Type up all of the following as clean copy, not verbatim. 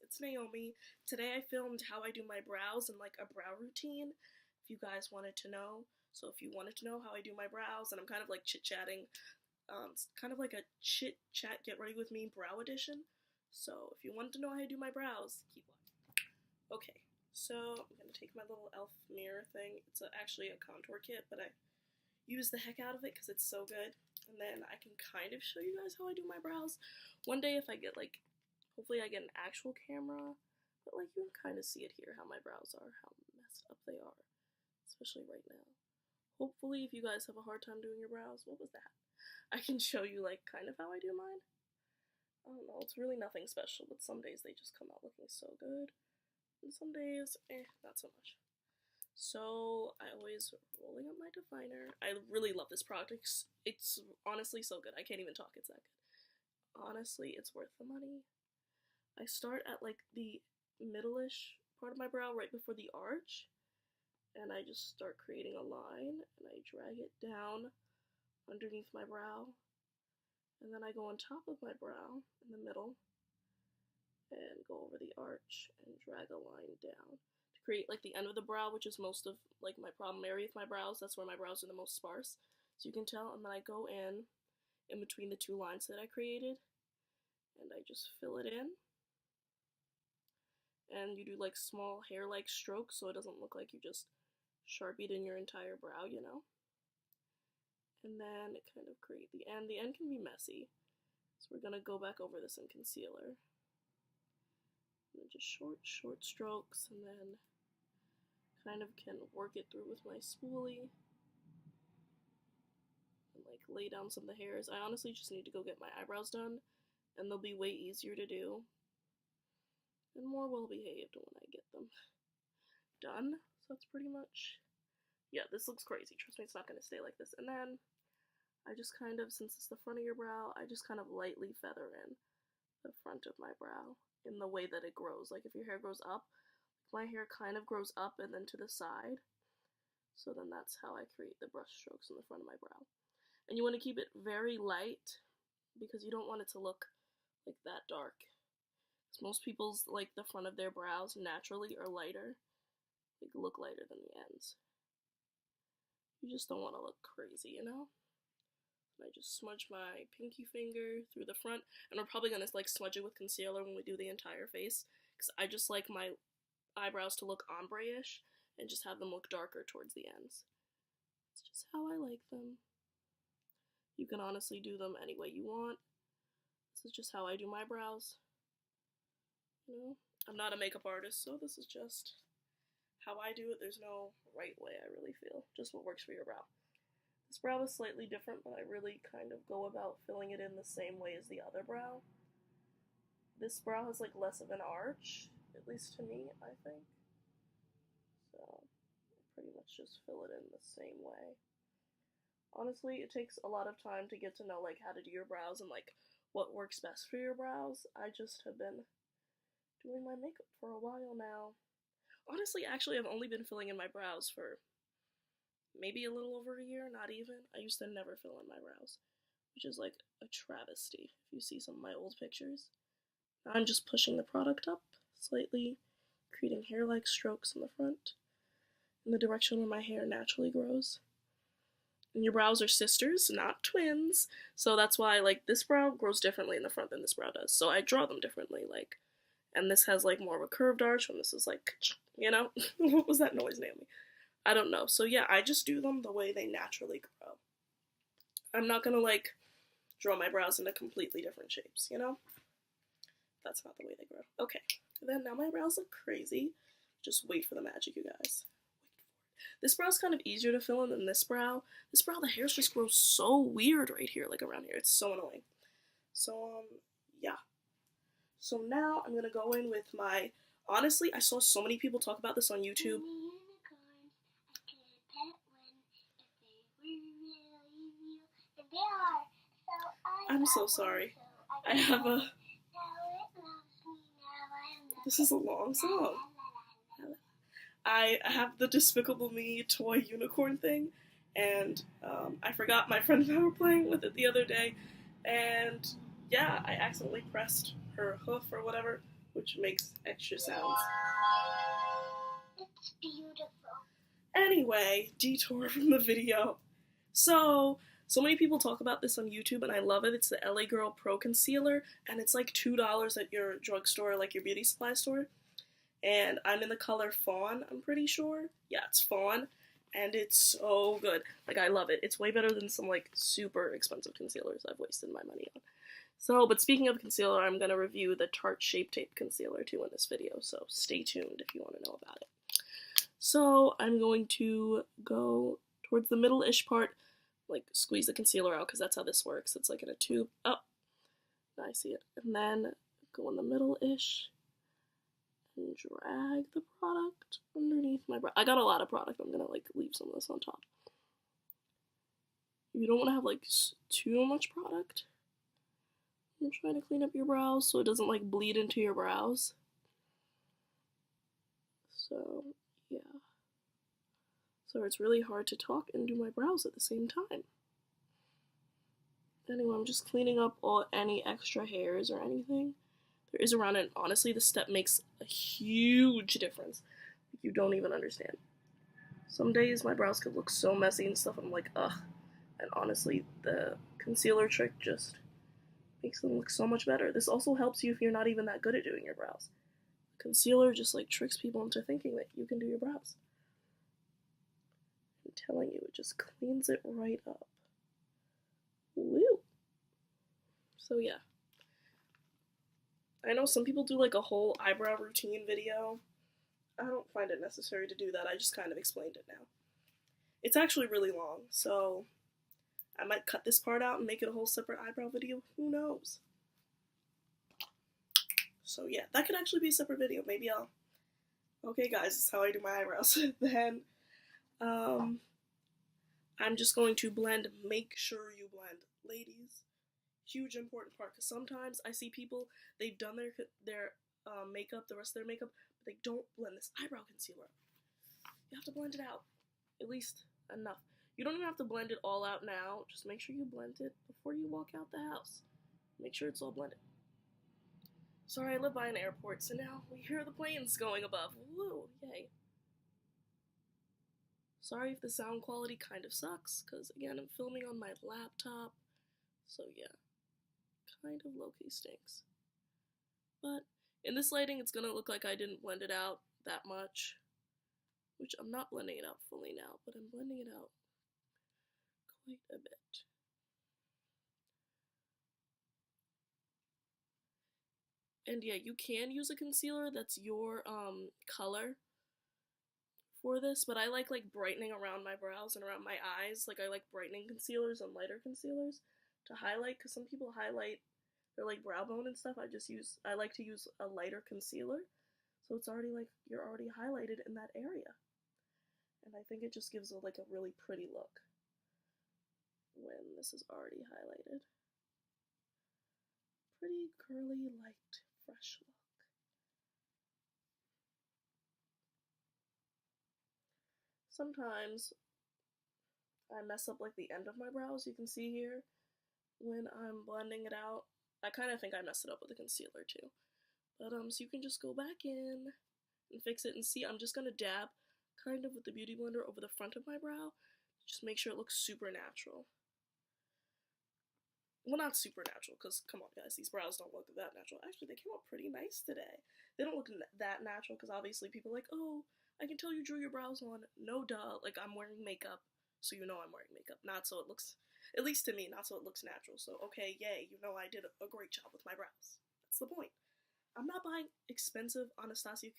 it's Naomi. Today I filmed how I do my brows and like a brow routine, if you guys wanted to know. So if you wanted to know how I do my brows, and I'm kind of like chit-chatting, it's kind of like a chit-chat get ready with me brow edition. So if you wanted to know how I do my brows, keep watching. Okay, so I'm gonna take my little elf mirror thing. It's actually a contour kit, but I use the heck out of it because it's so good. And then I can kind of show you guys how I do my brows. One day if I get like, hopefully I get an actual camera, but like you can kind of see it here, how my brows are, how messed up they are, especially right now. Hopefully if you guys have a hard time doing your brows, what was that? I can show you like kind of how I do mine. I don't know, it's really nothing special, but some days they just come out looking so good. And some days, not so much. So I always rolling up my definer. I really love this product. It's honestly so good. I can't even talk. It's that good. Honestly, it's worth the money. I start at like the middle-ish part of my brow right before the arch, and I just start creating a line, and I drag it down underneath my brow, and then I go on top of my brow in the middle and go over the arch and drag a line down to create like the end of the brow, which is most of like my problem area with my brows. That's where my brows are the most sparse, so you can tell. And then I go in between the two lines that I created, and I just fill it in. And you do like small hair-like strokes so it doesn't look like you just sharpied in your entire brow, you know? And then kind of create the end. The end can be messy, so we're gonna go back over this in concealer. And then just short strokes, and then kind of can work it through with my spoolie. And like lay down some of the hairs. I honestly just need to go get my eyebrows done, and they'll be way easier to do and more well behaved when I get them done. So that's pretty much, yeah, this looks crazy. Trust me, it's not going to stay like this. And then I just kind of, since it's the front of your brow, I just kind of lightly feather in the front of my brow in the way that it grows. Like if your hair grows up, my hair kind of grows up and then to the side. So then that's how I create the brush strokes in the front of my brow. And you want to keep it very light because you don't want it to look like that dark. Most people's like the front of their brows naturally are lighter, like look lighter than the ends. You just don't want to look crazy, you know? And I just smudge my pinky finger through the front, and we're probably gonna like smudge it with concealer when we do the entire face, because I just like my eyebrows to look ombre-ish and just have them look darker towards the ends. It's just how I like them. You can honestly do them any way you want. This is just how I do my brows. You know, I'm not a makeup artist, so this is just how I do it. There's no right way, I really feel. Just what works for your brow. This brow is slightly different, but I really kind of go about filling it in the same way as the other brow. This brow has like less of an arch, at least to me, I think. So I pretty much just fill it in the same way. Honestly, it takes a lot of time to get to know like how to do your brows and like what works best for your brows. I just have been doing my makeup for a while now. Honestly, actually, I've only been filling in my brows for maybe a little over a year, not even. I used to never fill in my brows, which is like a travesty if you see some of my old pictures. Now I'm just pushing the product up slightly, creating hair-like strokes in the front, in the direction where my hair naturally grows. And your brows are sisters, not twins, so that's why like this brow grows differently in the front than this brow does. So I draw them differently, like, and this has like more of a curved arch when this is like, you know? What was that noise, Naomi? I don't know. So yeah, I just do them the way they naturally grow. I'm not gonna like draw my brows into completely different shapes, you know? That's not the way they grow. Okay, then now my brows look crazy. Just wait for the magic, you guys. This brow's kind of easier to fill in than this brow. This brow, the hairs just grow so weird right here, like around here. It's so annoying. So, yeah. So now I'm gonna go in with my, honestly, I saw so many people talk about this on YouTube. I'm so sorry. I have a, this is a long song. I have the Despicable Me toy unicorn thing, and I forgot my friend and I were playing with it the other day, and yeah, I accidentally pressed her hoof or whatever which makes extra sounds. It's beautiful. Anyway, detour from the video. So many people talk about this on YouTube, and I love it. It's the LA Girl Pro Concealer, and it's like $2 at your drugstore, like your beauty supply store. And I'm in the color Fawn, I'm pretty sure. Yeah, it's Fawn, and it's so good. Like, I love it. It's way better than some, like, super expensive concealers I've wasted my money on. So, but speaking of concealer, I'm going to review the Tarte Shape Tape Concealer, too, in this video. So, stay tuned if you want to know about it. So, I'm going to go towards the middle-ish part, like, squeeze the concealer out, because that's how this works. It's like in a tube. Oh, I see it. And then go in the middle-ish and drag the product underneath my brow. I got a lot of product. I'm gonna like leave some of this on top. You don't want to have like too much product. I'm trying to clean up your brows so it doesn't like bleed into your brows. So yeah. So it's really hard to talk and do my brows at the same time. Anyway, I'm just cleaning up any extra hairs or anything there is around it. Honestly, this step makes a huge difference. You don't even understand. Some days my brows could look so messy and stuff, I'm like, ugh. And honestly, the concealer trick just makes them look so much better. This also helps you if you're not even that good at doing your brows. Concealer just like tricks people into thinking that you can do your brows. I'm telling you, it just cleans it right up. Woo! So yeah. I know some people do like a whole eyebrow routine video. I don't find it necessary to do that. I just kind of explained it now. It's actually really long, so I might cut this part out and make it a whole separate eyebrow video. Who knows? So yeah, that could actually be a separate video. Maybe I'll... Okay guys, this is how I do my eyebrows. Then, I'm just going to blend. Make sure you blend. Ladies, huge important part, because sometimes I see people, they've done their makeup, the rest of their makeup, but they don't blend this eyebrow concealer. You have to blend it out. At least enough. You don't even have to blend it all out now. Just make sure you blend it before you walk out the house. Make sure it's all blended. Sorry, I live by an airport, so now we hear the planes going above. Woo, yay. Sorry if the sound quality kind of sucks, because again, I'm filming on my laptop. So yeah, kind of low-key stinks. But in this lighting, it's gonna look like I didn't blend it out that much. Which I'm not blending it out fully now, but I'm blending it out quite a bit. And yeah, you can use a concealer that's your color for this, but I like brightening around my brows and around my eyes. Like, I like brightening concealers and lighter concealers to highlight, because some people highlight their like brow bone and stuff. I like to use a lighter concealer, so it's already like you're already highlighted in that area. And I think it just gives a really pretty look when this is already highlighted. Pretty curly, light, fresh look. Sometimes I mess up like the end of my brows, you can see here, when I'm blending it out. I kind of think I messed it up with the concealer too. But so you can just go back in and fix it, and see, I'm just gonna dab kind of with the Beauty Blender over the front of my brow. Just make sure it looks super natural. Well, not super natural, because come on guys, these brows don't look that natural. Actually, they came out pretty nice today. They don't look that natural, because obviously people are like, oh, I can tell you drew your brows on. No duh, like I'm wearing makeup, so you know I'm wearing makeup. Not so it looks, at least to me, not so it looks natural. So okay, yay, you know I did a great job with my brows. That's the point. I'm not buying expensive Anastasia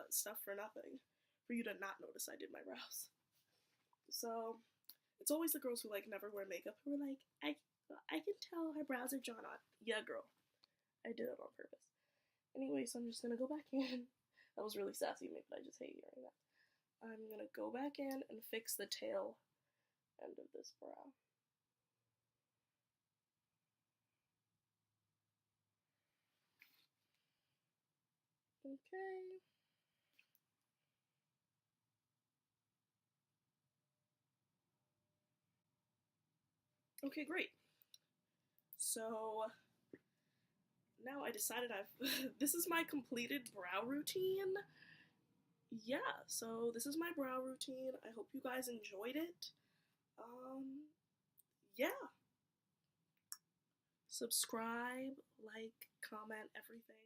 stuff for nothing, for you to not notice I did my brows. So, it's always the girls who never wear makeup who are like, I can tell her brows are drawn on. Yeah, girl. I did it on purpose. Anyway, so I'm just gonna go back in. That was really sassy of me, but I just hate hearing that. I'm gonna go back in and fix the tail end of this brow. Okay. Okay, great. So now I decided this is my completed brow routine. Yeah, so this is my brow routine. I hope you guys enjoyed it. Yeah. Subscribe, like, comment, everything.